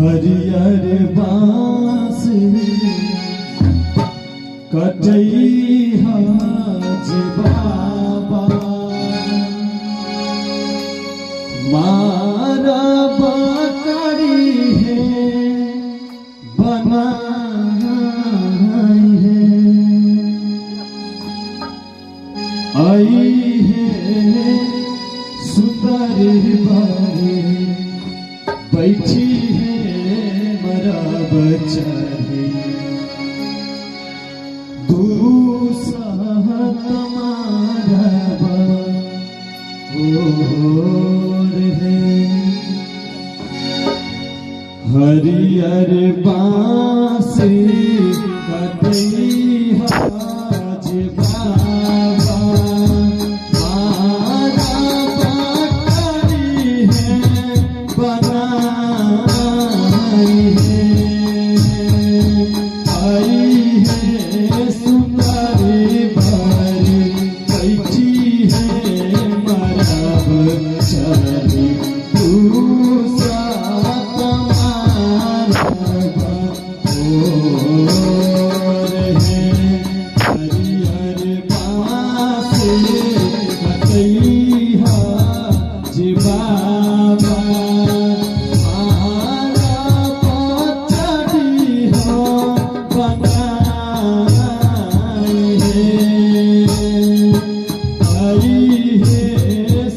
हरियर बांसुरी कटैया जे बाबा मारा बकरी है बनाई है आई है सुंदर बारे बैठी है मरा बच्चा है दूसरा तुम्हारा और है हरियर बांसुरी कटैया जे बाबा मारा बकरी है बनाई है आई है सुंदरी बारी बैठी है मरा बच्चा है दूसरा तुम्हारा और है हरियर बांसुरी कटैया जे बाबा मारा बकरी हो बनाई है आई है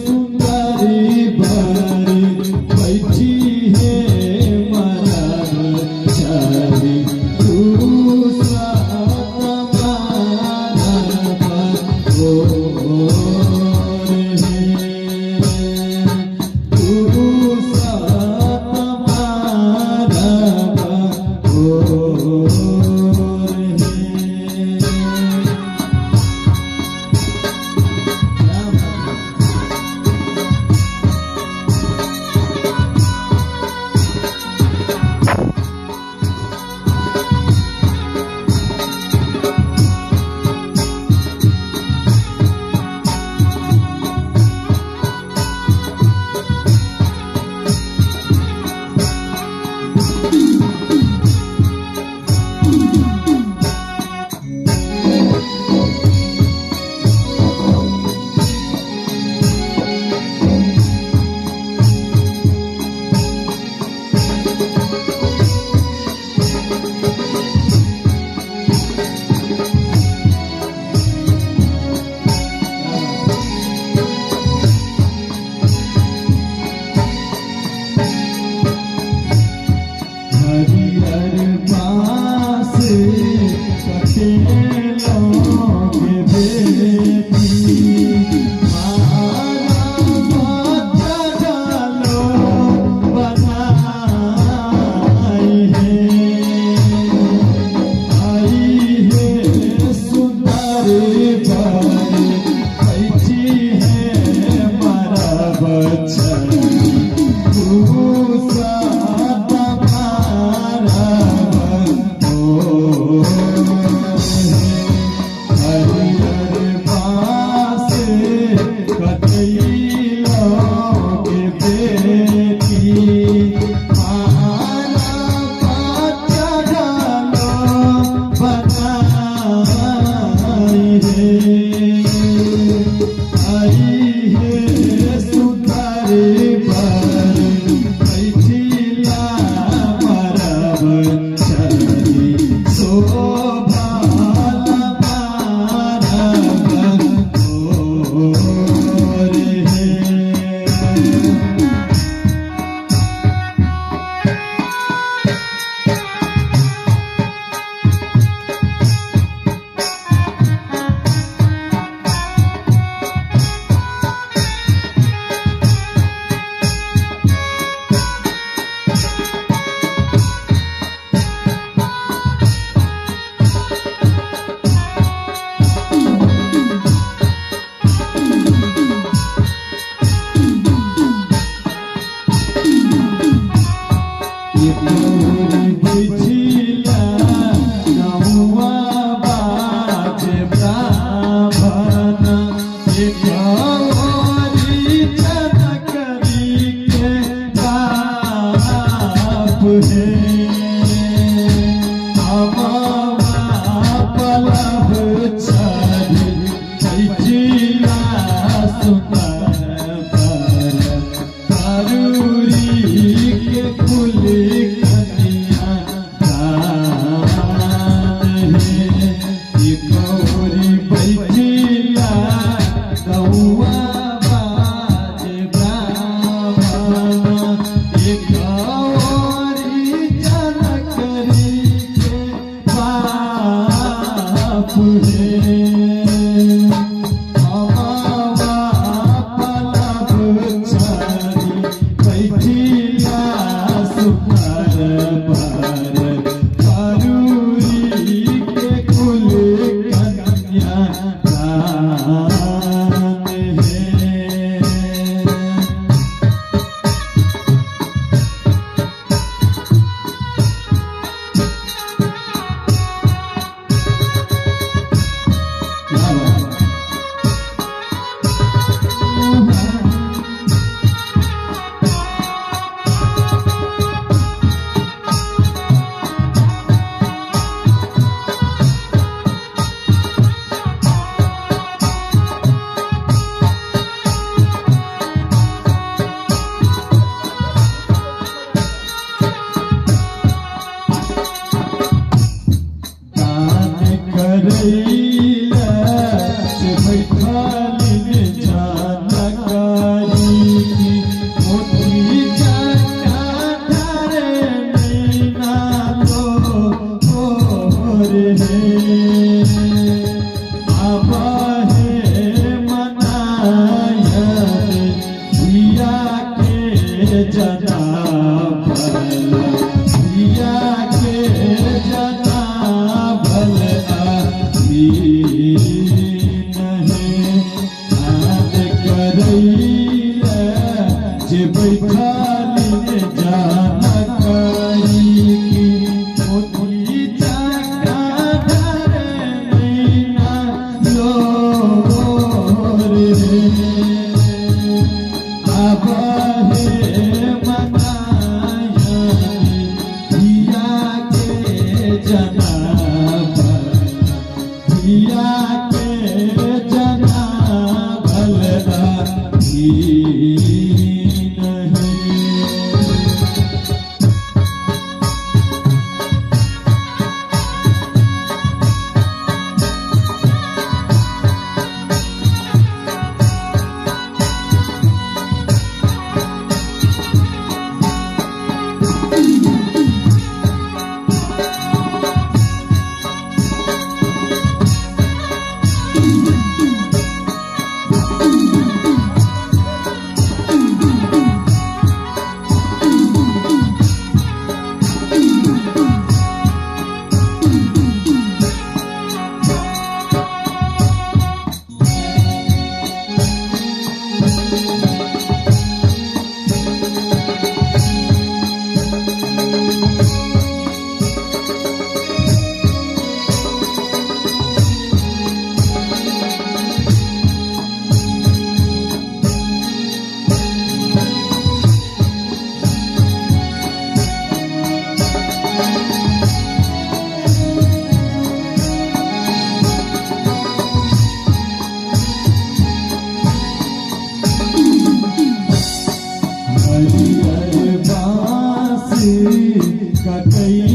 सुंदरी बारी बैठी है मरा बच्चा है दूसरा तुम्हारा और है दूसरा तुम्हारा और है हरियर बांसुरी कटेलों के बेटी मारा बच्चा डालो बनाई है आई है सुंदरी बारी बैठी है मरा बच्चा दूसरा हरियर बांसुरी कटैया के बेटी मारा बच्चा डालो बनाई है आई है सुंदरी बारी बैठी मरा बच्चा शोभा और है है आमावा पलभ छाड़ी कैचिला सुंदर पर करूरी के कुल कन्या दान है एक ओरी बैठिला गौआ बाज ब्राह्मण एक ओरी जनकरी के बाप है अमावा पलभ छाड़ी बैठिला सुपर पर करूरी के कुल कन्या दान है दान करैला से बैठालिन जानकारी की मोती चक्का धरे नैना लोर है आबा है मनायन दिया के जना भल दिया के जना भल आदीन है दान करैला जे बैठालिन जानकारी की मोती चक्का धरे नैना लोर है आबा है मनायन दिया के जना दिया के जना भल आदीन है हरियर बांसी कटैया